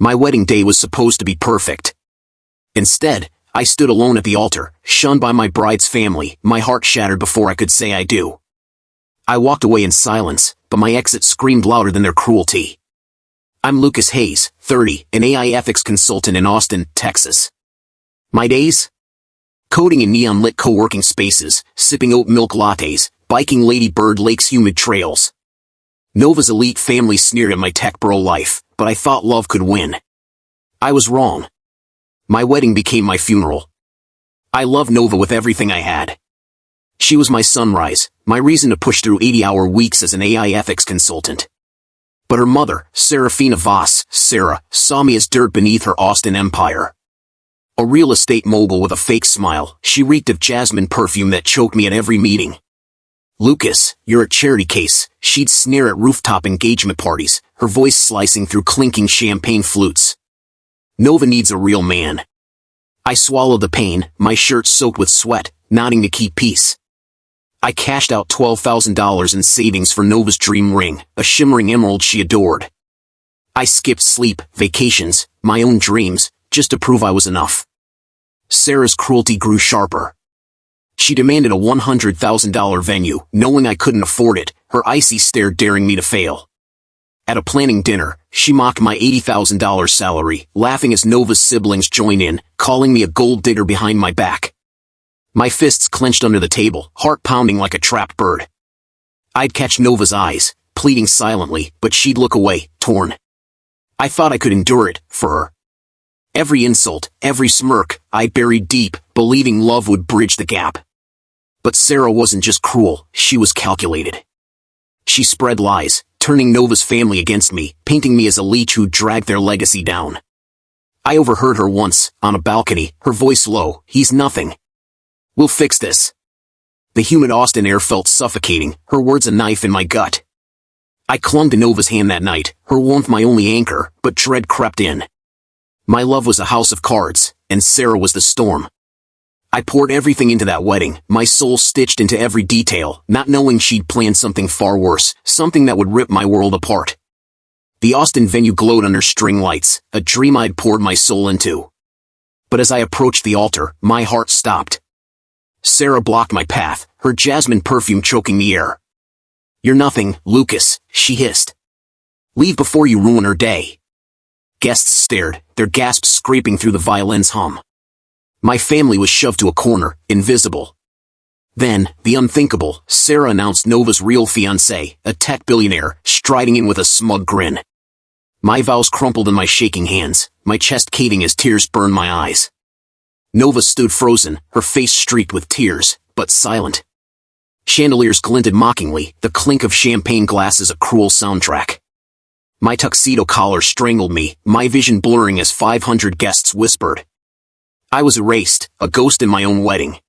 My wedding day was supposed to be perfect. Instead, I stood alone at the altar, shunned by my bride's family, my heart shattered before I could say I do. I walked away in silence, but my exit screamed louder than their cruelty. I'm Lucas Hayes, 30, an AI ethics consultant in Austin, Texas. My days? Coding in neon-lit co-working spaces, sipping oat milk lattes, biking Lady Bird Lake's humid trails. Nova's elite family sneered at my tech bro life, but I thought love could win. I was wrong. My wedding became my funeral. I loved Nova with everything I had. She was my sunrise, my reason to push through 80-hour weeks as an AI ethics consultant. But her mother, Serafina Voss, Sarah, saw me as dirt beneath her Austin empire. A real estate mogul with a fake smile, she reeked of jasmine perfume that choked me at every meeting. Lucas, you're a charity case, she'd sneer at rooftop engagement parties, her voice slicing through clinking champagne flutes. Nova needs a real man. I swallowed the pain, my shirt soaked with sweat, nodding to keep peace. I cashed out $12,000 in savings for Nova's dream ring, a shimmering emerald she adored. I skipped sleep, vacations, my own dreams, just to prove I was enough. Sarah's cruelty grew sharper. She demanded a $100,000 venue, knowing I couldn't afford it, her icy stare daring me to fail. At a planning dinner, she mocked my $80,000 salary, laughing as Nova's siblings joined in, calling me a gold digger behind my back. My fists clenched under the table, heart pounding like a trapped bird. I'd catch Nova's eyes, pleading silently, but she'd look away, torn. I thought I could endure it, for her. Every insult, every smirk, I buried deep, believing love would bridge the gap. But Sarah wasn't just cruel, she was calculated. She spread lies, turning Nova's family against me, painting me as a leech who dragged their legacy down. I overheard her once, on a balcony, her voice low, "He's nothing. We'll fix this." The humid Austin air felt suffocating, her words a knife in my gut. I clung to Nova's hand that night, her warmth my only anchor, but dread crept in. My love was a house of cards, and Sarah was the storm. I poured everything into that wedding, my soul stitched into every detail, not knowing she'd planned something far worse, something that would rip my world apart. The Austin venue glowed under string lights, a dream I'd poured my soul into. But as I approached the altar, my heart stopped. Sarah blocked my path, her jasmine perfume choking the air. "You're nothing, Lucas," she hissed. "Leave before you ruin her day." Guests stared, their gasps scraping through the violin's hum. My family was shoved to a corner, invisible. Then, the unthinkable, Sarah announced Nova's real fiancé, a tech billionaire, striding in with a smug grin. My vows crumpled in my shaking hands, my chest caving as tears burned my eyes. Nova stood frozen, her face streaked with tears, but silent. Chandeliers glinted mockingly, the clink of champagne glasses a cruel soundtrack. My tuxedo collar strangled me, my vision blurring as 500 guests whispered. I was erased, a ghost in my own wedding.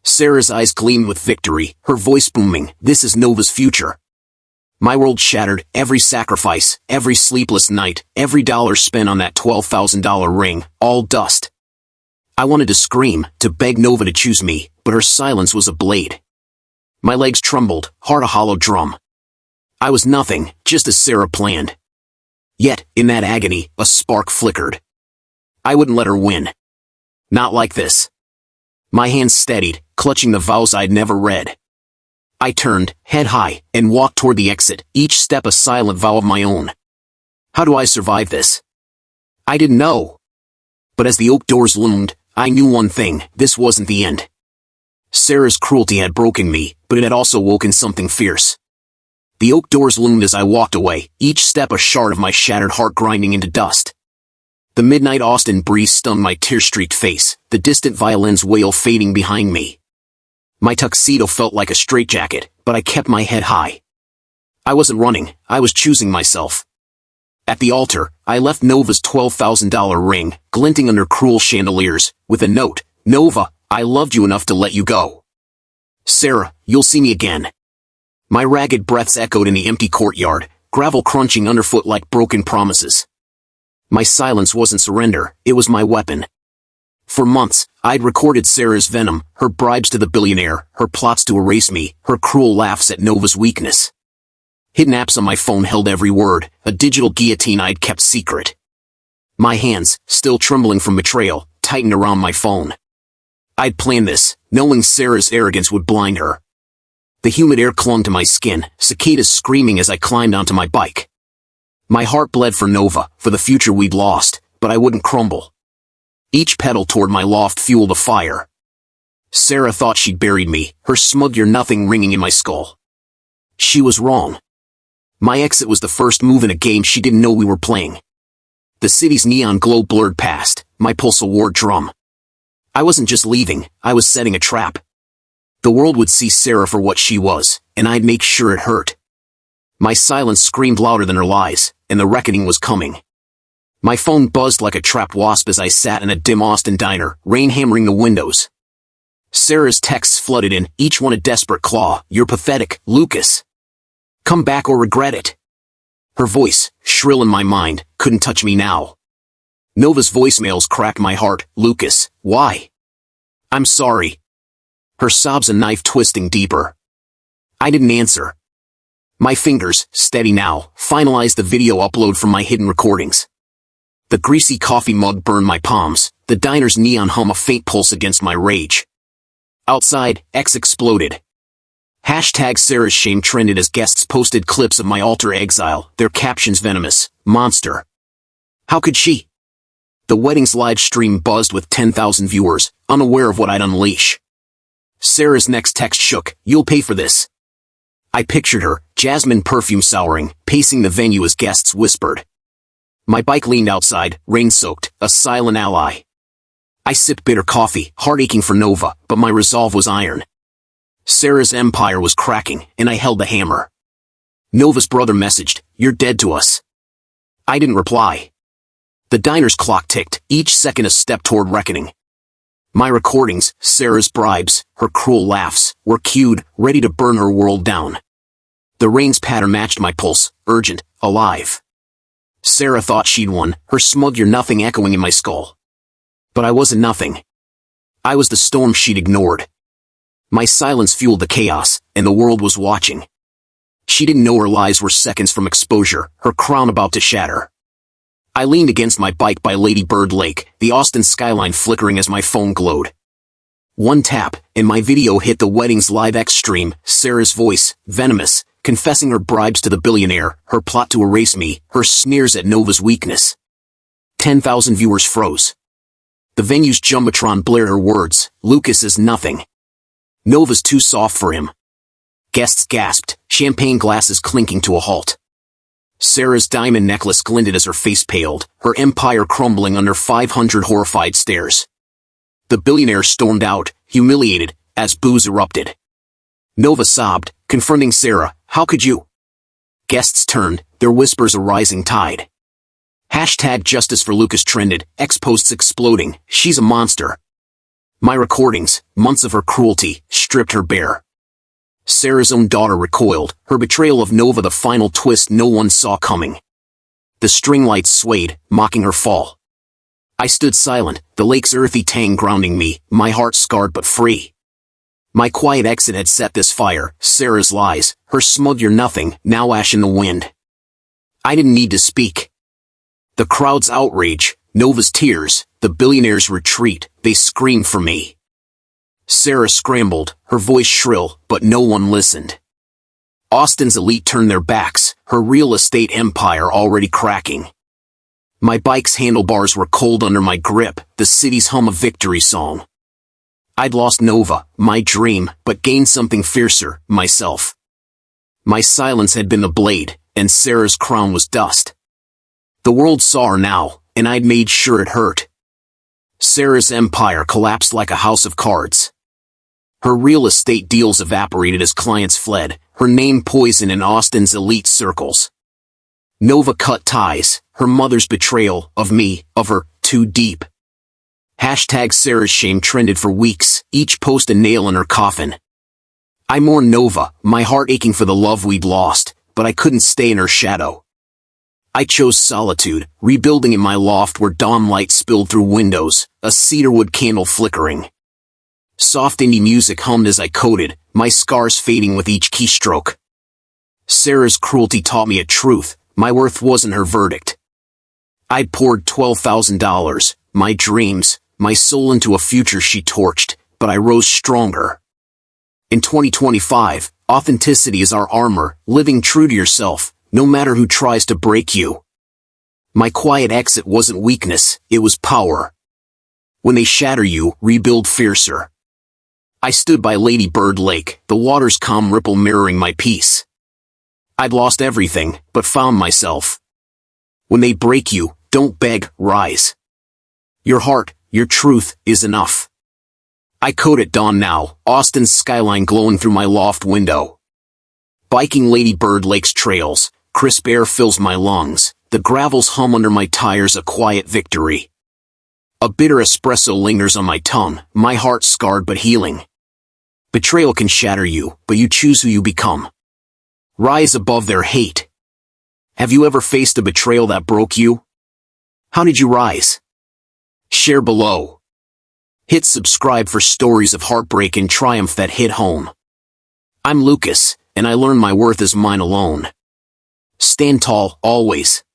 Sarah's eyes gleamed with victory, her voice booming, "This is Nova's future." My world shattered, every sacrifice, every sleepless night, every dollar spent on that $12,000 ring, all dust. I wanted to scream, to beg Nova to choose me, but her silence was a blade. My legs trembled, heart a hollow drum. I was nothing, just as Sarah planned. Yet, in that agony, a spark flickered. I wouldn't let her win. Not like this. My hands steadied, clutching the vows I'd never read. I turned, head high, and walked toward the exit, each step a silent vow of my own. How do I survive this? I didn't know. But as the oak doors loomed, I knew one thing, this wasn't the end. Sarah's cruelty had broken me, but it had also woken something fierce. The oak doors loomed as I walked away, each step a shard of my shattered heart grinding into dust. The midnight Austin breeze stung my tear-streaked face, the distant violin's wail fading behind me. My tuxedo felt like a straitjacket, but I kept my head high. I wasn't running, I was choosing myself. At the altar, I left Nova's $12,000 ring, glinting under cruel chandeliers, with a note, "Nova, I loved you enough to let you go. Sarah, you'll see me again." My ragged breaths echoed in the empty courtyard, gravel crunching underfoot like broken promises. My silence wasn't surrender, it was my weapon. For months, I'd recorded Sarah's venom, her bribes to the billionaire, her plots to erase me, her cruel laughs at Nova's weakness. Hidden apps on my phone held every word, a digital guillotine I'd kept secret. My hands, still trembling from betrayal, tightened around my phone. I'd planned this, knowing Sarah's arrogance would blind her. The humid air clung to my skin, cicadas screaming as I climbed onto my bike. My heart bled for Nova, for the future we'd lost, but I wouldn't crumble. Each pedal toward my loft fueled a fire. Sarah thought she'd buried me, her smug "you're-nothing" ringing in my skull. She was wrong. My exit was the first move in a game she didn't know we were playing. The city's neon glow blurred past, my pulse a war drum. I wasn't just leaving, I was setting a trap. The world would see Sarah for what she was, and I'd make sure it hurt. My silence screamed louder than her lies, and the reckoning was coming. My phone buzzed like a trapped wasp as I sat in a dim Austin diner, rain hammering the windows. Sarah's texts flooded in, each one a desperate claw. "You're pathetic, Lucas. Come back or regret it." Her voice, shrill in my mind, couldn't touch me now. Nova's voicemails cracked my heart. "Lucas, why?" "I'm sorry." Her sobs a knife twisting deeper. I didn't answer. My fingers, steady now, finalized the video upload from my hidden recordings. The greasy coffee mug burned my palms, the diner's neon hum a faint pulse against my rage. Outside, X exploded. Hashtag Sarah's shame trended as guests posted clips of my altar exile, their captions venomous. "Monster. How could she?" The wedding's live stream buzzed with 10,000 viewers, unaware of what I'd unleash. Sarah's next text shook, "You'll pay for this." I pictured her, jasmine perfume souring, pacing the venue as guests whispered. My bike leaned outside, rain-soaked, a silent ally. I sipped bitter coffee, heart aching for Nova, but my resolve was iron. Sarah's empire was cracking, and I held the hammer. Nova's brother messaged, "You're dead to us." I didn't reply. The diner's clock ticked, each second a step toward reckoning. My recordings, Sarah's bribes, her cruel laughs, were cued, ready to burn her world down. The rain's patter matched my pulse, urgent, alive. Sarah thought she'd won, her smug "you're-nothing" echoing in my skull. But I wasn't nothing. I was the storm she'd ignored. My silence fueled the chaos, and the world was watching. She didn't know her lies were seconds from exposure, her crown about to shatter. I leaned against my bike by Lady Bird Lake, the Austin skyline flickering as my phone glowed. One tap, and my video hit the wedding's live X stream, Sarah's voice, venomous, confessing her bribes to the billionaire, her plot to erase me, her sneers at Nova's weakness. 10,000 viewers froze. The venue's jumbotron blared her words, "Lucas is nothing. Nova's too soft for him." Guests gasped, champagne glasses clinking to a halt. Sarah's diamond necklace glinted as her face paled, her empire crumbling under 500 horrified stares. The billionaire stormed out, humiliated, as boos erupted. Nova sobbed, confronting Sarah, "How could you?" Guests turned, their whispers a rising tide. Hashtag justice for Lucas trended, X posts exploding, "She's a monster." My recordings, months of her cruelty, stripped her bare. Sarah's own daughter recoiled, her betrayal of Nova the final twist no one saw coming. The string lights swayed, mocking her fall. I stood silent, the lake's earthy tang grounding me, my heart scarred but free. My quiet exit had set this fire, Sarah's lies, her smug "you're-nothing," now ash in the wind. I didn't need to speak. The crowd's outrage, Nova's tears, the billionaire's retreat, they screamed for me. Sarah scrambled, her voice shrill, but no one listened. Austin's elite turned their backs, her real estate empire already cracking. My bike's handlebars were cold under my grip, the city's hum a victory song. I'd lost Nova, my dream, but gained something fiercer, myself. My silence had been the blade, and Sarah's crown was dust. The world saw her now, and I'd made sure it hurt. Sarah's empire collapsed like a house of cards. Her real estate deals evaporated as clients fled, her name poisoned in Austin's elite circles. Nova cut ties, her mother's betrayal, of me, of her, too deep. Hashtag Sarah's shame trended for weeks, each post a nail in her coffin. I mourned Nova, my heart aching for the love we'd lost, but I couldn't stay in her shadow. I chose solitude, rebuilding in my loft where dawn light spilled through windows, a cedarwood candle flickering. Soft indie music hummed as I coded, my scars fading with each keystroke. Sarah's cruelty taught me a truth, my worth wasn't her verdict. I poured $12,000, my dreams, my soul into a future she torched, but I rose stronger. In 2025, authenticity is our armor, living true to yourself, no matter who tries to break you. My quiet exit wasn't weakness, it was power. When they shatter you, rebuild fiercer. I stood by Lady Bird Lake, the water's calm ripple mirroring my peace. I'd lost everything, but found myself. When they break you, don't beg, rise. Your heart, your truth, is enough. I code at dawn now, Austin's skyline glowing through my loft window. Biking Lady Bird Lake's trails, crisp air fills my lungs, the gravels hum under my tires, a quiet victory. A bitter espresso lingers on my tongue, my heart scarred but healing. Betrayal can shatter you, but you choose who you become. Rise above their hate. Have you ever faced a betrayal that broke you? How did you rise? Share below. Hit subscribe for stories of heartbreak and triumph that hit home. I'm Lucas, and I learned my worth is mine alone. Stand tall, always.